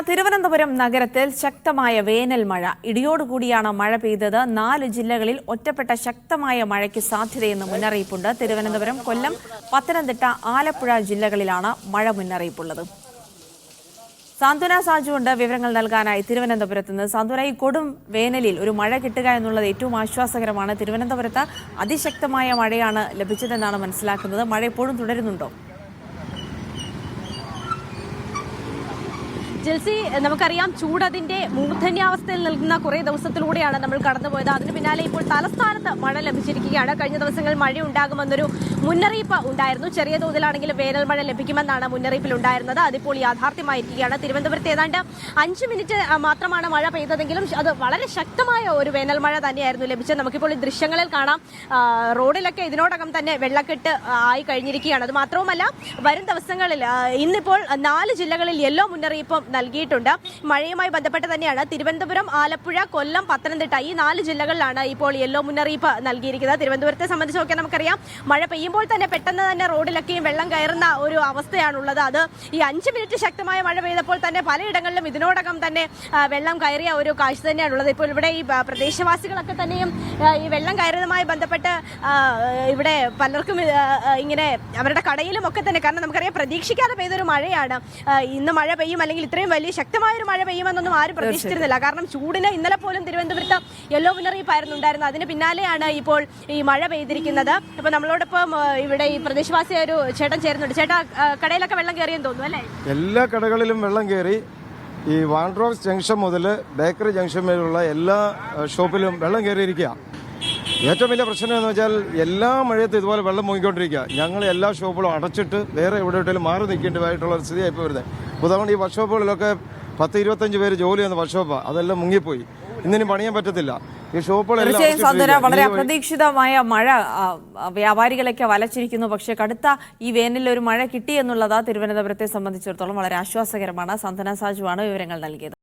തിരുവനന്തപുരം നഗരത്തിൽ ശക്തമായ വേനൽ മഴ. ഇടിയോടുകൂടിയാണ് മഴ പെയ്തത്. 4 ജില്ലകളിൽ ഒറ്റപ്പെട്ട ശക്തമായ മഴയ്ക്ക് സാധ്യതയെന്ന് മുന്നറിയിപ്പുണ്ട്. തിരുവനന്തപുരം, കൊല്ലം, പത്തനംതിട്ട, ആലപ്പുഴ ജില്ലകളിലാണ് മഴ മുന്നറിയിപ്പുള്ളത്. സാന്ത്വന സാജുണ്ട് വിവരങ്ങൾ നൽകാനായി തിരുവനന്തപുരത്ത് നിന്ന്. സാന്ത്വന, ഈ കൊടും വേനലിൽ ഒരു മഴ കിട്ടുക എന്നുള്ളത് ഏറ്റവും ആശ്വാസകരമാണ്. തിരുവനന്തപുരത്ത് അതിശക്തമായ മഴയാണ് ലഭിച്ചതെന്നാണ് മനസ്സിലാക്കുന്നത്. മഴ എപ്പോഴും തുടരുന്നുണ്ടോ? ജെൽസി, നമുക്കറിയാം ചൂടതിന്റെ മൂർധന്യാവസ്ഥയിൽ നിൽക്കുന്ന കുറേ ദിവസത്തിലൂടെയാണ് നമ്മൾ കടന്നുപോയത്. അതിന് പിന്നാലെ ഇപ്പോൾ തലസ്ഥാനത്ത് മഴ ലഭിച്ചിരിക്കുകയാണ്. കഴിഞ്ഞ ദിവസങ്ങളിൽ മഴ ഉണ്ടാകുമെന്നൊരു മുന്നറിയിപ്പ് ഉണ്ടായിരുന്നു. ചെറിയ തോതിലാണെങ്കിലും വേനൽ മഴ ലഭിക്കുമെന്നാണ് മുന്നറിയിപ്പിൽ ഉണ്ടായിരുന്നത്. അതിപ്പോൾ യാഥാർത്ഥ്യമായിരിക്കുകയാണ്. തിരുവനന്തപുരത്ത് ഏതാണ്ട് 5 മിനിറ്റ് മാത്രമാണ് മഴ പെയ്തതെങ്കിലും അത് വളരെ ശക്തമായ ഒരു വേനൽ മഴ തന്നെയായിരുന്നു ലഭിച്ചത്. നമുക്കിപ്പോൾ ഈ ദൃശ്യങ്ങളിൽ കാണാം, റോഡിലൊക്കെ ഇതിനോടകം തന്നെ വെള്ളക്കെട്ട് ആയി കഴിഞ്ഞിരിക്കുകയാണ്. അത് മാത്രവുമല്ല, വരും ദിവസങ്ങളിൽ ഇന്നിപ്പോൾ 4 ജില്ലകളിൽ യെല്ലോ മുന്നറിയിപ്പും നൽകിയിട്ടുണ്ട്. മഴയുമായി ബന്ധപ്പെട്ട് തന്നെയാണ് തിരുവനന്തപുരം, ആലപ്പുഴ, കൊല്ലം, പത്തനംതിട്ട ഈ 4 ജില്ലകളിലാണ് ഇപ്പോൾ യെല്ലോ മുന്നറിയിപ്പ് നൽകിയിരിക്കുന്നത്. തിരുവനന്തപുരത്തെ സംബന്ധിച്ചൊക്കെ നമുക്കറിയാം, മഴ പെയ്യുമ്പോൾ തന്നെ പെട്ടെന്ന് തന്നെ റോഡിലൊക്കെയും വെള്ളം കയറുന്ന ഒരു അവസ്ഥയാണുള്ളത്. അത് ഈ 5 മിനിറ്റ് ശക്തമായ മഴ പെയ്തപ്പോൾ തന്നെ പലയിടങ്ങളിലും ഇതിനോടകം തന്നെ വെള്ളം കയറിയ ഒരു കാഴ്ച തന്നെയാണുള്ളത്. ഇപ്പോൾ ഇവിടെ ഈ പ്രദേശവാസികളൊക്കെ തന്നെയും ഈ വെള്ളം കയറിയതുമായി ബന്ധപ്പെട്ട് ഇവിടെ പലർക്കും ഇങ്ങനെ അവരുടെ കടയിലും ഒക്കെ തന്നെ, കാരണം നമുക്കറിയാം പ്രതീക്ഷിക്കാതെ പെയ്തൊരു മഴയാണ്. ഇന്ന് മഴ പെയ്യും അല്ലെങ്കിൽ ഇത്രയും വലിയ ശക്തമായ ഒരു മഴ പെയ്യുമെന്നൊന്നും ആരും പ്രതീക്ഷിച്ചിരുന്നില്ല. കാരണം ചൂടിന് ഇന്നലെ പോലും തിരുവനന്തപുരത്ത് യെല്ലോ മുന്നറിയിപ്പായിരുന്നു ഉണ്ടായിരുന്നത്. അതിന് പിന്നാലെയാണ് ഇപ്പോൾ ഈ മഴ പെയ്തിരിക്കുന്നത്. ഇപ്പൊ നമ്മളോടൊപ്പം ഇവിടെ ഈ പ്രദേശവാസിയായ ഒരു ചേട്ടൻ ചേരുന്നുണ്ട്. ചേട്ടാ, കടയിലൊക്കെ വെള്ളം കയറിയെന്ന് തോന്നുന്നു അല്ലേ? എല്ലാ കടകളിലും വെള്ളം കയറി. ഈ വാൻഡ്രോസ് ജംഗ്ഷൻ മുതൽ ബേക്കറി ജംഗ്ഷൻ വരെയുള്ള എല്ലാ ഷോപ്പിലും വെള്ളം കയറിയിരിക്കുക. ഏറ്റവും വലിയ പ്രശ്നം എന്ന് വെച്ചാൽ എല്ലാ മഴയത്തും ഇതുപോലെ വെള്ളം മുങ്ങിക്കൊണ്ടിരിക്കുക. ഞങ്ങൾ എല്ലാ ഷോപ്പുകളും അടച്ചിട്ട് വേറെ എവിടെയെങ്കിലും മാറി നിൽക്കേണ്ടതായിട്ടുള്ള ഒരു സ്ഥിതിയായി ഇപ്പോൾ വരുന്നത്. ഉദാഹരണം, ഈ വർക്ക്ഷോപ്പുകളിലൊക്കെ 10-25 പേര് ജോലി ചെയ്യുന്ന വർക്ക്ഷോപ്പാണ്. അതെല്ലാം മുങ്ങിപ്പോയി. ഇന്നിനും പണിയാൻ പറ്റത്തില്ല. ഈ ഷോപ്പുകളെല്ലാം വളരെ അപ്രതീക്ഷിതമായ മഴ വ്യാപാരികളൊക്കെ വലച്ചിരിക്കുന്നു. പക്ഷേ കടുത്ത ഈ വേനലിൽ ഒരു മഴ കിട്ടി എന്നുള്ളത് തിരുവനന്തപുരത്തെ സംബന്ധിച്ചിടത്തോളം വളരെ ആശ്വാസകരമാണ്. സാന്ത്വന സാജുവാണ് വിവരങ്ങൾ നൽകിയത്.